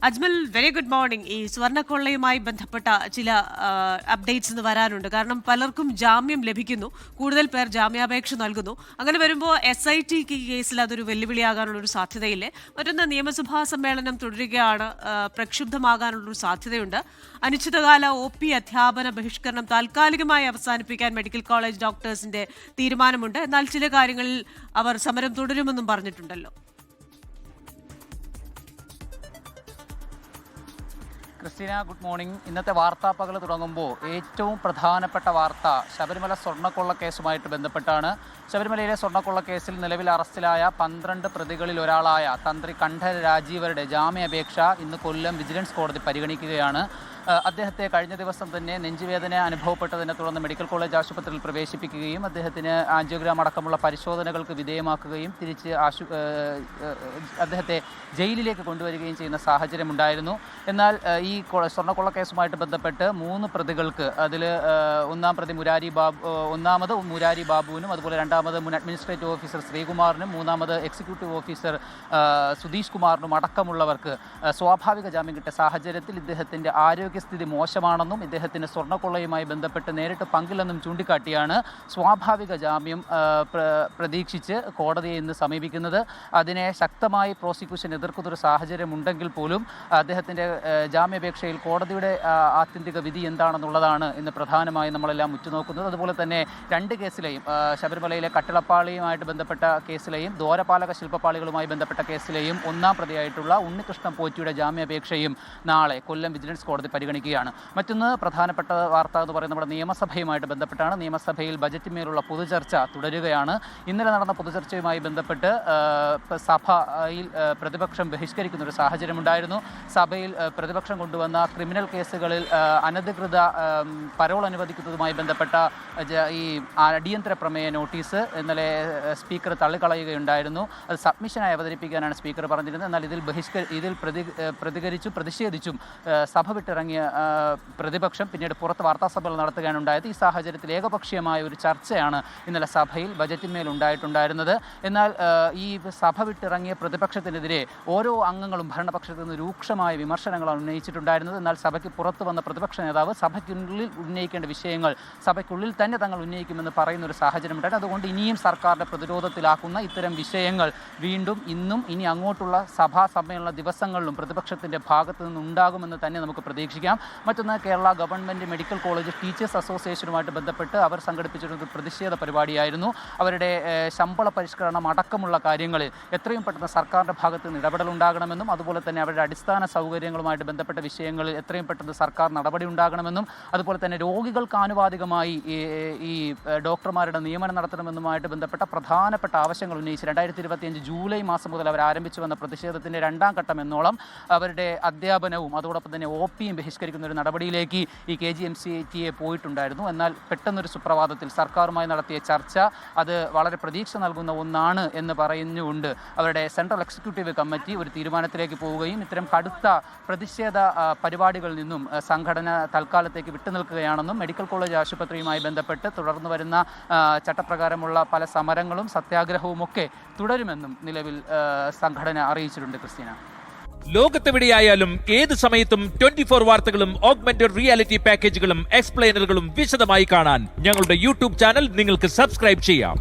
Ajmal, very good morning. ഈ സ്വർണ്ണക്കൊള്ളയുമായി ബന്ധപ്പെട്ട ചില അപ്ഡേറ്റ്സ് ഇന്ന് വരാനുണ്ട്. കാരണം പലർക്കും ജാമ്യം ലഭിക്കുന്നു, കൂടുതൽ പേർ ജാമ്യാപേക്ഷ നൽകുന്നു. അങ്ങനെ വരുമ്പോൾ SIT കേസിൽ അതൊരു വെല്ലുവിളിയാകാനുള്ള ഒരു സാധ്യതയില്ലേ? മറ്റൊന്ന്, നിയമസഭാ സമ്മേളനം തുടരുകയാണ്, പ്രക്ഷുബ്ധമാകാനുള്ളൊരു സാധ്യതയുണ്ട്. അനിശ്ചിതകാല OP അധ്യാപന ബഹിഷ്കരണം താൽക്കാലികമായി അവസാനിപ്പിക്കാൻ മെഡിക്കൽ കോളേജ് ഡോക്ടേഴ്സിന്റെ തീരുമാനമുണ്ട്. എന്നാൽ ചില കാര്യങ്ങളിൽ അവർ സമരം തുടരുമെന്നും പറഞ്ഞിട്ടുണ്ടല്ലോ. Christina, good morning. ഇന്നത്തെ വാർത്താപ്പകൽ തുടങ്ങുമ്പോൾ ഏറ്റവും പ്രധാനപ്പെട്ട വാർത്ത ശബരിമല സ്വർണ്ണക്കൊള്ള കേസുമായിട്ട് ബന്ധപ്പെട്ടാണ്. ശബരിമലയിലെ സ്വർണ്ണക്കൊള്ള കേസിൽ നിലവിൽ അറസ്റ്റിലായ 12 പ്രതികളിൽ ഒരാളായ തന്ത്രി കണ്ഠര രാജീവരുടെ ജാമ്യാപേക്ഷ ഇന്ന് കൊല്ലം വിജിലൻസ് കോടതി പരിഗണിക്കുകയാണ്. അദ്ദേഹത്തെ കഴിഞ്ഞ ദിവസം തന്നെ നെഞ്ചുവേദന അനുഭവപ്പെട്ടതിനെ തുടർന്ന് മെഡിക്കൽ കോളേജ് ആശുപത്രിയിൽ പ്രവേശിപ്പിക്കുകയും അദ്ദേഹത്തിന് ആൻജിയോഗ്രാം അടക്കമുള്ള പരിശോധനകൾക്ക് വിധേയമാക്കുകയും തിരിച്ച് അദ്ദേഹത്തെ ജയിലിലേക്ക് കൊണ്ടുവരികയും ചെയ്യുന്ന സാഹചര്യമുണ്ടായിരുന്നു. എന്നാൽ ഈ സ്വർണ്ണക്കൊള്ള കേസുമായിട്ട് ബന്ധപ്പെട്ട് 3 പ്രതികൾക്ക്, അതിൽ ഒന്നാമത് മുരാരി ബാബുവിനും, അതുപോലെ രണ്ടാമത് മുൻ അഡ്മിനിസ്ട്രേറ്റീവ് ഓഫീസർ ശ്രീകുമാറിനും, മൂന്നാമത് എക്സിക്യൂട്ടീവ് ഓഫീസർ സുധീഷ് കുമാറിനും അടക്കമുള്ളവർക്ക് സ്വാഭാവിക ജാമ്യം കിട്ടിയ സാഹചര്യത്തിൽ ഇദ്ദേഹത്തിൻ്റെ ആരോഗ്യസ്ഥിതി മോശമാണെന്നും ഇദ്ദേഹത്തിന് സ്വർണ്ണക്കൊള്ളയുമായി ബന്ധപ്പെട്ട് നേരിട്ട് പങ്കില്ലെന്നും ചൂണ്ടിക്കാട്ടിയാണ് സ്വാഭാവിക ജാമ്യം പ്രതീക്ഷിച്ച് കോടതിയെ ഇന്ന് സമീപിക്കുന്നത്. അതിനെ ശക്തമായി പ്രോസിക്യൂഷൻ എതിർക്കുന്നൊരു സാഹചര്യമുണ്ടെങ്കിൽ പോലും അദ്ദേഹത്തിൻ്റെ ജാമ്യാപേക്ഷയിൽ കോടതിയുടെ ആത്യന്തിക വിധി എന്താണെന്നുള്ളതാണ് ഇന്ന് പ്രധാനമായും നമ്മളെല്ലാം ഉറ്റുനോക്കുന്നത്. അതുപോലെ തന്നെ 2 കേസിലെയും, ശബരിമലയിലെ കട്ടിളപ്പാളിയുമായിട്ട് ബന്ധപ്പെട്ട കേസിലെയും ദ്വാരപാലക ശില്പപ്പാളികളുമായി ബന്ധപ്പെട്ട കേസിലെയും 1-ാം പ്രതിയായിട്ടുള്ള ഉണ്ണികൃഷ്ണൻ പോറ്റിയുടെ ജാമ്യാപേക്ഷയും നാളെ കൊല്ലം വിജിലൻസ് കോടതി പരിഗണിക്കുകയാണ്. മറ്റൊന്ന് പ്രധാനപ്പെട്ട വാർത്ത എന്ന് പറയുന്നത് നമ്മുടെ നിയമസഭയുമായിട്ട് ബന്ധപ്പെട്ടാണ്. നിയമസഭയിൽ ബജറ്റിന്മേലുള്ള പൊതുചർച്ച തുടരുകയാണ്. ഇന്നലെ നടന്ന പൊതുചർച്ചയുമായി ബന്ധപ്പെട്ട് സഭയിൽ പ്രതിപക്ഷം ബഹിഷ്കരിക്കുന്ന ഒരു സാഹചര്യമുണ്ടായിരുന്നു. സഭയിൽ പ്രതിപക്ഷം കൊണ്ടുവന്ന ക്രിമിനൽ കേസുകളിൽ അനധികൃത പരോൾ അനുവദിക്കുന്നതുമായി ബന്ധപ്പെട്ട ഈ അടിയന്തര പ്രമേയ നോട്ടീസ് ഇന്നലെ സ്പീക്കർ തള്ളിക്കളയുകയുണ്ടായിരുന്നു. അത് സബ്മിഷനായി അവതരിപ്പിക്കാനാണ് സ്പീക്കർ പറഞ്ഞിരുന്നത്. എന്നാൽ ഇതിൽ പ്രതിഷേധിച്ചും സഭ വിട്ടിറങ്ങിയ പ്രതിപക്ഷം പിന്നീട് പുറത്ത് വാർത്താസഭകൾ നടത്തുകയാണ് ഉണ്ടായത്. ഈ സാഹചര്യത്തിൽ ഏകപക്ഷീയമായ ഒരു ചർച്ചയാണ് ഇന്നലെ സഭയിൽ ബജറ്റിന്മേൽ ഉണ്ടായിട്ടുണ്ടായിരുന്നത്. എന്നാൽ ഈ സഭ വിട്ടിറങ്ങിയ പ്രതിപക്ഷത്തിനെതിരെ ഓരോ അംഗങ്ങളും ഭരണപക്ഷത്തു നിന്ന് രൂക്ഷമായ വിമർശനങ്ങളാണ് ഉന്നയിച്ചിട്ടുണ്ടായിരുന്നത്. എന്നാൽ സഭയ്ക്ക് പുറത്തു വന്ന പ്രതിപക്ഷ നേതാവ് സഭയ്ക്കുള്ളിൽ ഉന്നയിക്കേണ്ട വിഷയങ്ങൾ സഭയ്ക്കുള്ളിൽ തന്നെ തങ്ങൾ ഉന്നയിക്കുമെന്ന് പറയുന്ന ഒരു സാഹചര്യമുണ്ടായിരുന്നു. അതുകൊണ്ട് ഇനിയും സർക്കാരിൻ്റെ പ്രതിരോധത്തിലാക്കുന്ന ഇത്തരം വിഷയങ്ങൾ വീണ്ടും ഇനി അങ്ങോട്ടുള്ള സഭാ സമ്മേളന ദിവസങ്ങളിലും പ്രതിപക്ഷത്തിൻ്റെ ഭാഗത്തു നിന്നുണ്ടാകുമെന്ന് തന്നെ നമുക്ക് പ്രതീക്ഷിക്കാം. മറ്റൊന്ന്, Kerala government medical college teachers അസോസിയേഷനുമായിട്ട് ബന്ധപ്പെട്ട് അവർ സംഘടിപ്പിച്ചിരുന്ന പ്രതിഷേധ പരിപാടിയായിരുന്നു. അവരുടെ ശമ്പള പരിഷ്കരണം അടക്കമുള്ള കാര്യങ്ങളിൽ എത്രയും പെട്ടെന്ന് സർക്കാരിൻ്റെ ഭാഗത്ത് നിന്ന് ഇടപെടലുണ്ടാകണമെന്നും, അതുപോലെ തന്നെ അവരുടെ അടിസ്ഥാന സൗകര്യങ്ങളുമായിട്ട് ബന്ധപ്പെട്ട വിഷയങ്ങളിൽ എത്രയും പെട്ടെന്ന് സർക്കാർ നടപടി ഉണ്ടാകണമെന്നും, അതുപോലെ തന്നെ രോഗികൾക്ക് ആനുപാതികമായി ഈ ഡോക്ടർമാരുടെ നിയമനം നടത്തണമെന്നുമായിട്ട് ബന്ധപ്പെട്ട പ്രധാനപ്പെട്ട ആവശ്യങ്ങൾ ഉന്നയിച്ച് 2025 ജൂലൈ മാസം മുതൽ അവർ ആരംഭിച്ചു വന്ന പ്രതിഷേധത്തിൻ്റെ 2-ാം ഘട്ടം എന്നോളം അവരുടെ അധ്യാപനവും അതോടൊപ്പം തന്നെ OPയും ബഹിഷ്കരിക്കുന്ന ഒരു നടപടിയിലേക്ക് ഈ KGMCTA പോയിട്ടുണ്ടായിരുന്നു. എന്നാൽ പെട്ടെന്നൊരു സുപ്രഭാതത്തിൽ സർക്കാരുമായി നടത്തിയ ചർച്ച അത് വളരെ പ്രതീക്ഷ നൽകുന്ന ഒന്നാണ് എന്ന് പറഞ്ഞുകൊണ്ട് അവരുടെ സെൻട്രൽ എക്സിക്യൂട്ടീവ് കമ്മിറ്റി ഒരു തീരുമാനത്തിലേക്ക് പോവുകയും ഇത്തരം കടുത്ത പ്രതിഷേധ പരിപാടികളിൽ നിന്നും സംഘടന തൽക്കാലത്തേക്ക് വിട്ടുനിൽക്കുകയാണെന്നും മെഡിക്കൽ കോളേജ് ആശുപത്രിയുമായി ബന്ധപ്പെട്ട് തുടർന്നു വരുന്ന ചട്ടപ്രകാരമുള്ള പല സമരങ്ങളും സത്യാഗ്രഹവുമൊക്കെ തുടരുമെന്നും നിലവിൽ സംഘടന അറിയിച്ചിട്ടുണ്ട്. ക്രിസ്റ്റീന, ലോകത്തെവിടെയായാലും ഏത് സമയത്തും 24 വാർത്തകളും ഓഗ്മെന്റഡ് റിയാലിറ്റി പാക്കേജുകളും എക്സ്പ്ലെയിനറുകളും വിശദമായി കാണാൻ ഞങ്ങളുടെ YouTube ചാനൽ നിങ്ങൾക്ക് സബ്സ്ക്രൈബ് ചെയ്യാം.